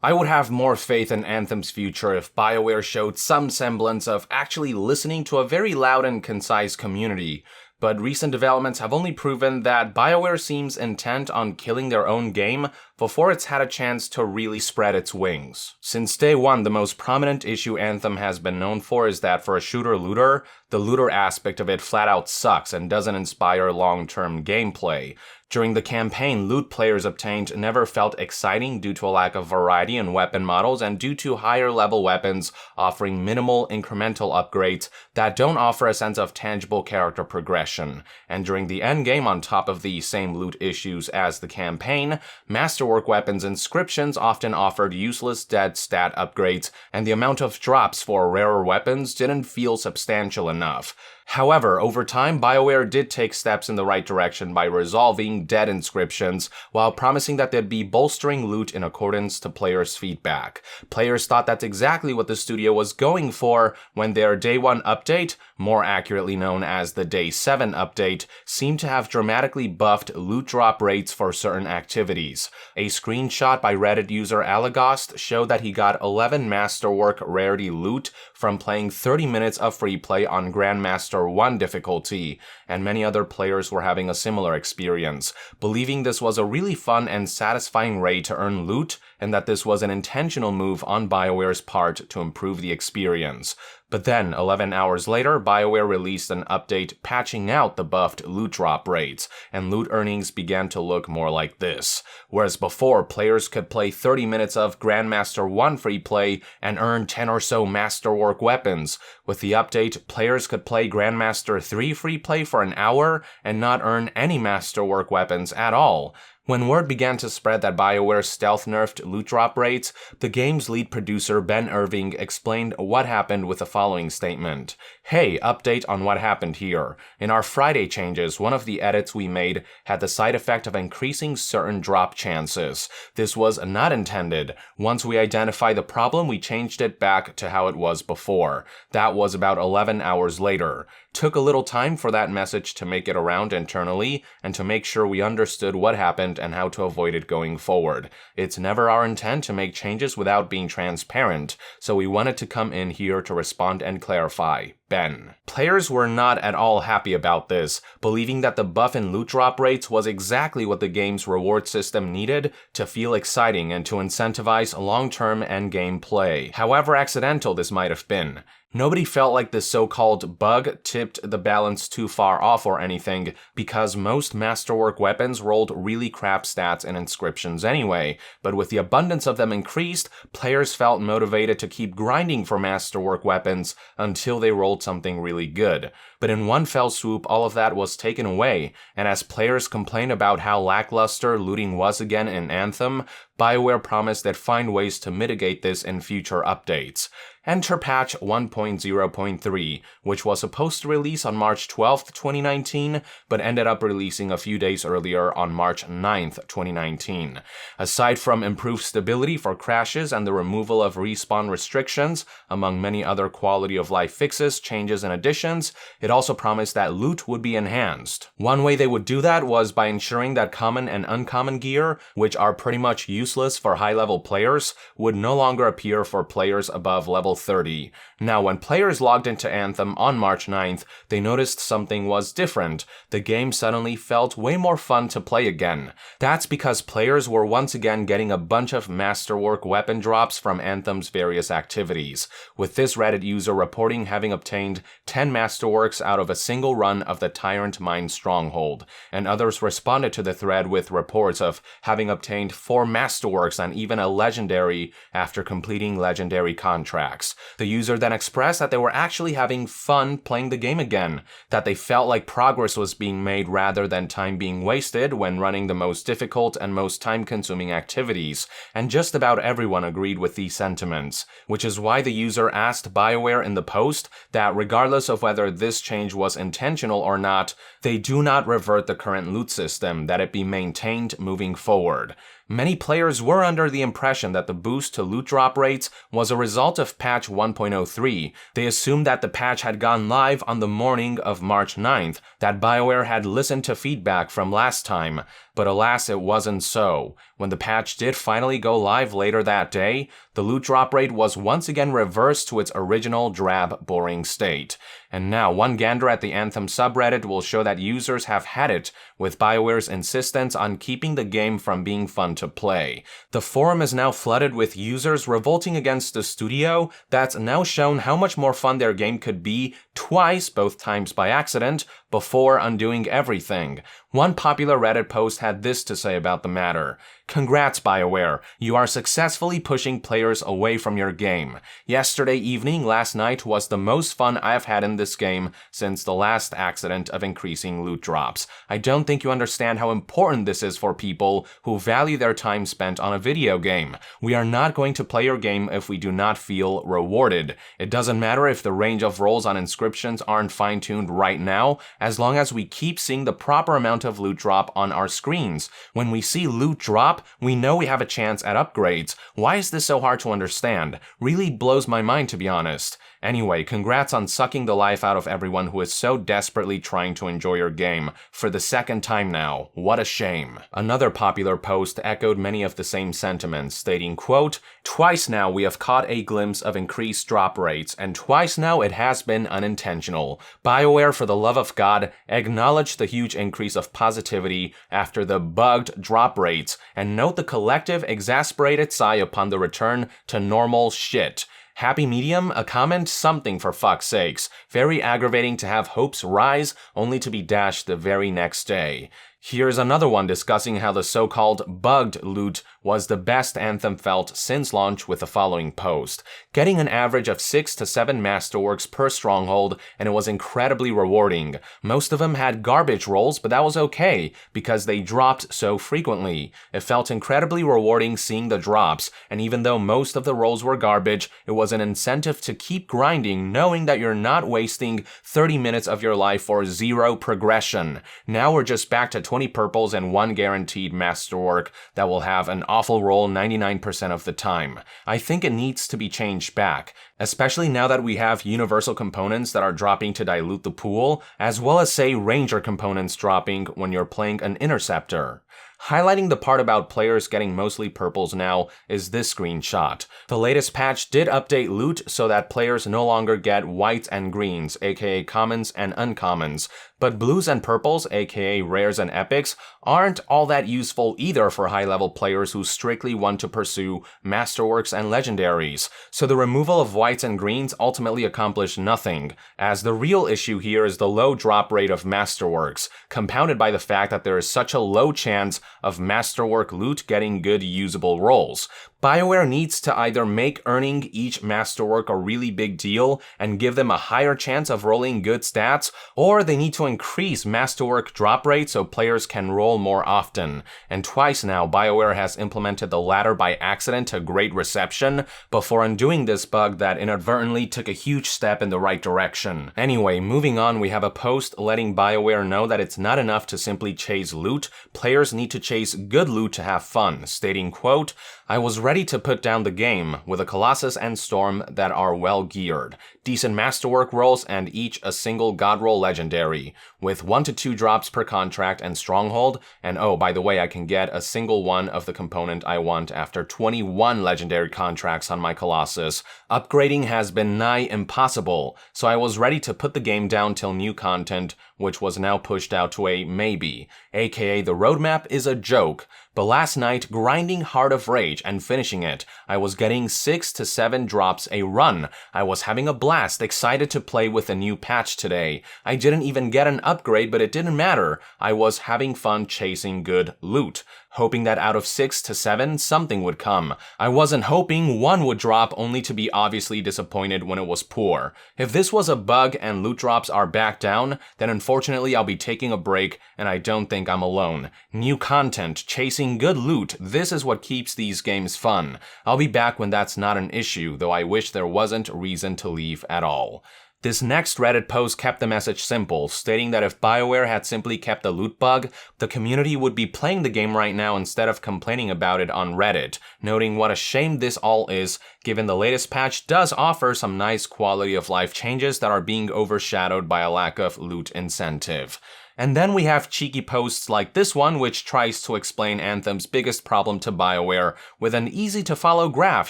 I would have more faith in Anthem's future if Bioware showed some semblance of actually listening to a very loud and concise community, but recent developments have only proven that Bioware seems intent on killing their own game before it's had a chance to really spread its wings. Since day one, the most prominent issue Anthem has been known for is that for a shooter-looter, the looter aspect of it flat out sucks and doesn't inspire long-term gameplay. During the campaign, loot players obtained never felt exciting due to a lack of variety in weapon models and due to higher level weapons offering minimal incremental upgrades that don't offer a sense of tangible character progression. And during the endgame, on top of the same loot issues as the campaign, Masterwork weapons inscriptions often offered useless dead stat upgrades, and the amount of drops for rarer weapons didn't feel substantial enough. However, over time, Bioware did take steps in the right direction by resolving dead inscriptions while promising that they'd be bolstering loot in accordance to players' feedback. Players thought that's exactly what the studio was going for when their Day 1 update, more accurately known as the Day 7 update, seemed to have dramatically buffed loot drop rates for certain activities. A screenshot by Reddit user Alagost showed that he got 11 Masterwork rarity loot from playing 30 minutes of free play on Grandmaster 1 difficulty, and many other players were having a similar experience, believing this was a really fun and satisfying way to earn loot, and that this was an intentional move on Bioware's part to improve the experience. But then, 11 hours later, Bioware released an update patching out the buffed loot drop rates, and loot earnings began to look more like this. Whereas before, players could play 30 minutes of Grandmaster 1 free play and earn 10 or so Masterwork weapons. With the update, players could play Grandmaster 3 free play for an hour and not earn any Masterwork weapons at all. When word began to spread that Bioware stealth-nerfed loot drop rates, the game's lead producer Ben Irving explained what happened with the following statement. Hey, update on what happened here. In our Friday changes, one of the edits we made had the side effect of increasing certain drop chances. This was not intended. Once we identified the problem, we changed it back to how it was before. That was about 11 hours later. Took a little time for that message to make it around internally and to make sure we understood what happened and how to avoid it going forward. It's never our intent to make changes without being transparent, so we wanted to come in here to respond and clarify. Ben. Players were not at all happy about this, believing that the buff in loot drop rates was exactly what the game's reward system needed to feel exciting and to incentivize long-term endgame play. However accidental this might have been. Nobody felt like this so-called bug tipped the balance too far off or anything, because most Masterwork weapons rolled really crap stats and inscriptions anyway, but with the abundance of them increased, players felt motivated to keep grinding for Masterwork weapons until they rolled something really good. But in one fell swoop, all of that was taken away, and as players complained about how lackluster looting was again in Anthem, Bioware promised they'd find ways to mitigate this in future updates. Enter patch 1.0.3, which was supposed to release on March 12th, 2019, but ended up releasing a few days earlier on March 9th, 2019. Aside from improved stability for crashes and the removal of respawn restrictions, among many other quality of life fixes, changes, and additions, it also promised that loot would be enhanced. One way they would do that was by ensuring that common and uncommon gear, which are pretty much useless for high-level players, would no longer appear for players above level 30. Now, when players logged into Anthem on March 9th, they noticed something was different. The game suddenly felt way more fun to play again. That's because players were once again getting a bunch of Masterwork weapon drops from Anthem's various activities, with this Reddit user reporting having obtained 10 Masterworks out of a single run of the Tyrant Mine Stronghold, and others responded to the thread with reports of having obtained 4 Masterworks and even a Legendary after completing Legendary contracts. The user then expressed that they were actually having fun playing the game again, that they felt like progress was being made rather than time being wasted when running the most difficult and most time-consuming activities, and just about everyone agreed with these sentiments, which is why the user asked Bioware in the post that regardless of whether this change was intentional or not, they do not revert the current loot system, that it be maintained moving forward. Many players were under the impression that the boost to loot drop rates was a result of patch 1.03. They assumed that the patch had gone live on the morning of March 9th, that Bioware had listened to feedback from last time. but alas it wasn't so. When the patch did finally go live later that day, the loot drop rate was once again reversed to its original drab, boring state. And now, one gander at the Anthem subreddit will show that users have had it with Bioware's insistence on keeping the game from being fun to play. The forum is now flooded with users revolting against the studio that's now shown how much more fun their game could be twice, both times by accident, before undoing everything. One popular Reddit post had this to say about the matter. Congrats, Bioware. You are successfully pushing players away from your game. Yesterday evening, last night, was the most fun I've had in this game since the last accident of increasing loot drops. I don't think you understand how important this is for people who value their time spent on a video game. We are not going to play your game if we do not feel rewarded. It doesn't matter if the range of rolls on inscriptions aren't fine-tuned right now, as long as we keep seeing the proper amount of loot drop on our screens. When we see loot drop, we know we have a chance at upgrades. Why is this so hard to understand? Really blows my mind, to be honest. Anyway, congrats on sucking the life out of everyone who is so desperately trying to enjoy your game for the second time now. What a shame. Another popular post echoed many of the same sentiments, stating, quote, "Twice now we have caught a glimpse of increased drop rates, and twice now it has been unintentional. Bioware, for the love of God, acknowledge the huge increase of positivity after the bugged drop rates, and note the collective exasperated sigh upon the return to normal shit. Happy medium, a comment, something for fuck's sakes. Very aggravating to have hopes rise only to be dashed the very next day." Here's another one discussing how the so-called bugged loot was the best Anthem felt since launch with the following post. Getting an average of 6 to 7 masterworks per stronghold, and it was incredibly rewarding. Most of them had garbage rolls, but that was okay, because they dropped so frequently. It felt incredibly rewarding seeing the drops, and even though most of the rolls were garbage, it was an incentive to keep grinding, knowing that you're not wasting 30 minutes of your life for 0 progression. Now we're just back to 20 purples and 1 guaranteed masterwork that will have an awful roll 99% of the time. I think it needs to be changed back, especially now that we have universal components that are dropping to dilute the pool, as well as, say, ranger components dropping when you're playing an interceptor. Highlighting the part about players getting mostly purples now is this screenshot. The latest patch did update loot so that players no longer get whites and greens, aka commons and uncommons, but blues and purples, aka rares and epics, aren't all that useful either for high-level players who strictly want to pursue masterworks and legendaries. So the removal of whites and greens ultimately accomplished nothing, as the real issue here is the low drop rate of masterworks, compounded by the fact that there is such a low chance of masterwork loot getting good usable rolls. Bioware needs to either make earning each masterwork a really big deal and give them a higher chance of rolling good stats, or they need to increase masterwork drop rate so players can roll more often. And twice now, Bioware has implemented the latter by accident to great reception, before undoing this bug that inadvertently took a huge step in the right direction. Anyway, moving on, we have a post letting Bioware know that it's not enough to simply chase loot. Players need to chase good loot to have fun, stating, quote, "I was ready to put down the game with a Colossus and Storm that are well geared, decent masterwork rolls, and each a single god roll legendary, with 1 to 2 drops per contract and stronghold, and oh, by the way, I can get a single one of the component I want after 21 legendary contracts on my Colossus. Upgrading has been nigh impossible, so I was ready to put the game down till new content, which was now pushed out to a maybe, aka the roadmap is a joke. But last night, grinding Heart of Rage and finishing it, I was getting 6 to 7 drops a run. I was having a blast, excited to play with a new patch today. I didn't even get an upgrade, but it didn't matter. I was having fun chasing good loot, hoping that out of 6 to 7, something would come. I wasn't hoping 1 would drop only to be obviously disappointed when it was poor. If this was a bug and loot drops are back down, then unfortunately I'll be taking a break, and I don't think I'm alone. New content, chasing good loot, this is what keeps these games fun. I'll be back when that's not an issue, though I wish there wasn't reason to leave at all." This next Reddit post kept the message simple, stating that if Bioware had simply kept the loot bug, the community would be playing the game right now instead of complaining about it on Reddit, noting what a shame this all is, given the latest patch does offer some nice quality of life changes that are being overshadowed by a lack of loot incentive. And then we have cheeky posts like this one, which tries to explain Anthem's biggest problem to Bioware with an easy-to-follow graph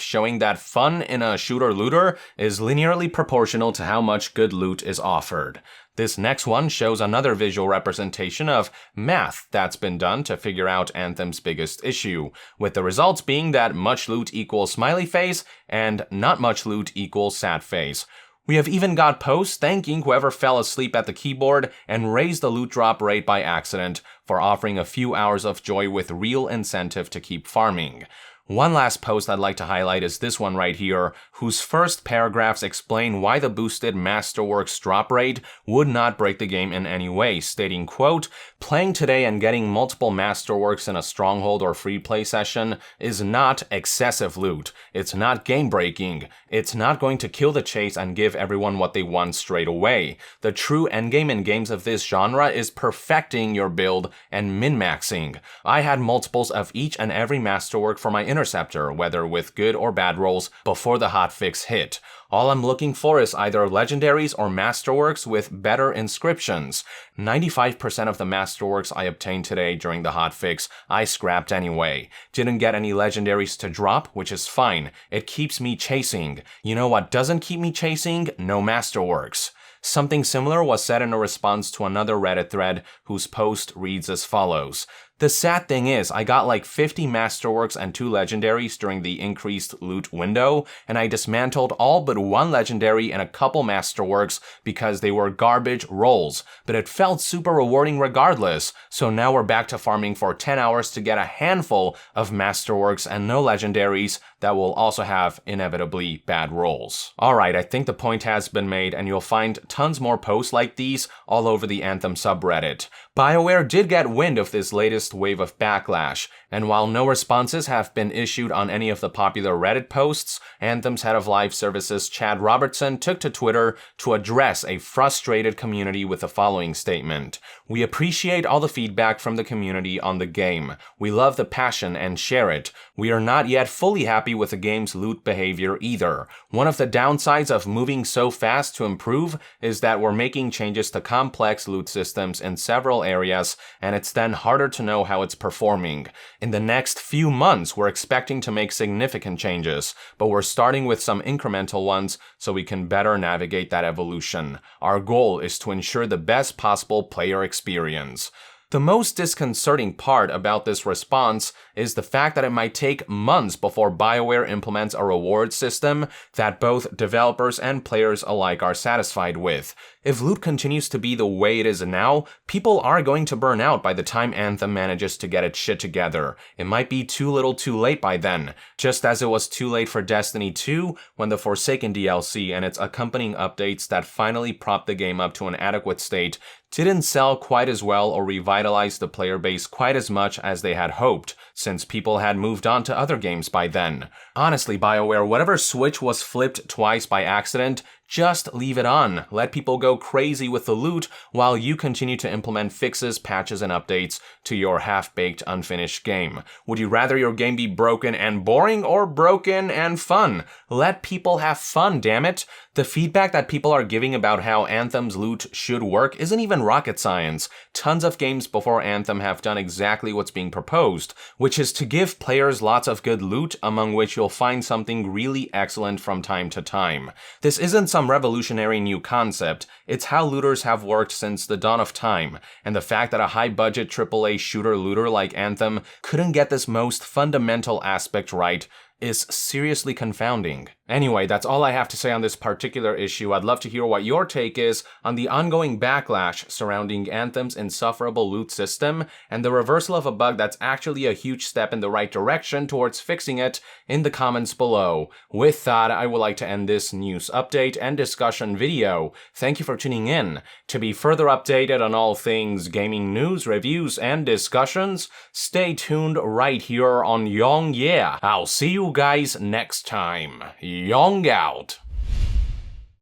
showing that fun in a shooter-looter is linearly proportional to how much good loot is offered. This next one shows another visual representation of math that's been done to figure out Anthem's biggest issue, with the results being that much loot equals smiley face and not much loot equals sad face. We have even got posts thanking whoever fell asleep at the keyboard and raised the loot drop rate by accident for offering a few hours of joy with real incentive to keep farming. One last post I'd like to highlight is this one right here, whose first paragraphs explain why the boosted Masterworks drop rate would not break the game in any way, stating, quote, "Playing today and getting multiple Masterworks in a Stronghold or free play session is not excessive loot. It's not game-breaking. It's not going to kill the chase and give everyone what they want straight away. The true endgame in games of this genre is perfecting your build and min-maxing. I had multiples of each and every Masterwork for my Interceptor, whether with good or bad rolls, before the hotfix hit. All I'm looking for is either legendaries or Masterworks with better inscriptions. 95% of the Masterworks I obtained today during the hotfix, I scrapped anyway. Didn't get any legendaries to drop, which is fine. It keeps me chasing. You know what doesn't keep me chasing? No Masterworks." Something similar was said in a response to another Reddit thread whose post reads as follows. "The sad thing is, I got like 50 Masterworks and 2 legendaries during the increased loot window, and I dismantled all but 1 legendary and a couple Masterworks because they were garbage rolls, but it felt super rewarding regardless, so now we're back to farming for 10 hours to get a handful of Masterworks and no legendaries that will also have inevitably bad rolls." Alright, I think the point has been made, and you'll find tons more posts like these all over the Anthem subreddit. Bioware did get wind of this latest wave of backlash, and while no responses have been issued on any of the popular Reddit posts, Anthem's head of live services Chad Robertson took to Twitter to address a frustrated community with the following statement. "We appreciate all the feedback from the community on the game. We love the passion and share it. We are not yet fully happy with the game's loot behavior either. One of the downsides of moving so fast to improve is that we're making changes to complex loot systems in several areas, and it's then harder to know how it's performing. In the next few months, we're expecting to make significant changes, but we're starting with some incremental ones so we can better navigate that evolution. Our goal is to ensure the best possible player experience." The most disconcerting part about this response is the fact that it might take months before Bioware implements a reward system that both developers and players alike are satisfied with. If loot continues to be the way it is now, people are going to burn out by the time Anthem manages to get its shit together. It might be too little too late by then, just as it was too late for Destiny 2 when the Forsaken DLC and its accompanying updates that finally propped the game up to an adequate state didn't sell quite as well or revitalize the player base quite as much as they had hoped, since people had moved on to other games by then. Honestly, Bioware, whatever switch was flipped twice by accident, just leave it on. Let people go crazy with the loot while you continue to implement fixes, patches, and updates to your half-baked, unfinished game. Would you rather your game be broken and boring or broken and fun? Let people have fun, damn it. The feedback that people are giving about how Anthem's loot should work isn't even rocket science. Tons of games before Anthem have done exactly what's being proposed, which is to give players lots of good loot, among which you'll find something really excellent from time to time. This isn't some revolutionary new concept, it's how looters have worked since the dawn of time, and the fact that a high-budget AAA shooter-looter like Anthem couldn't get this most fundamental aspect right is seriously confounding. Anyway, that's all I have to say on this particular issue. I'd love to hear what your take is on the ongoing backlash surrounding Anthem's insufferable loot system and the reversal of a bug that's actually a huge step in the right direction towards fixing it in the comments below. With that, I would like to end this news update and discussion video. Thank you for tuning in. To be further updated on all things gaming news, reviews, and discussions, stay tuned right here on Young Yeah. I'll see you guys next time. Young out.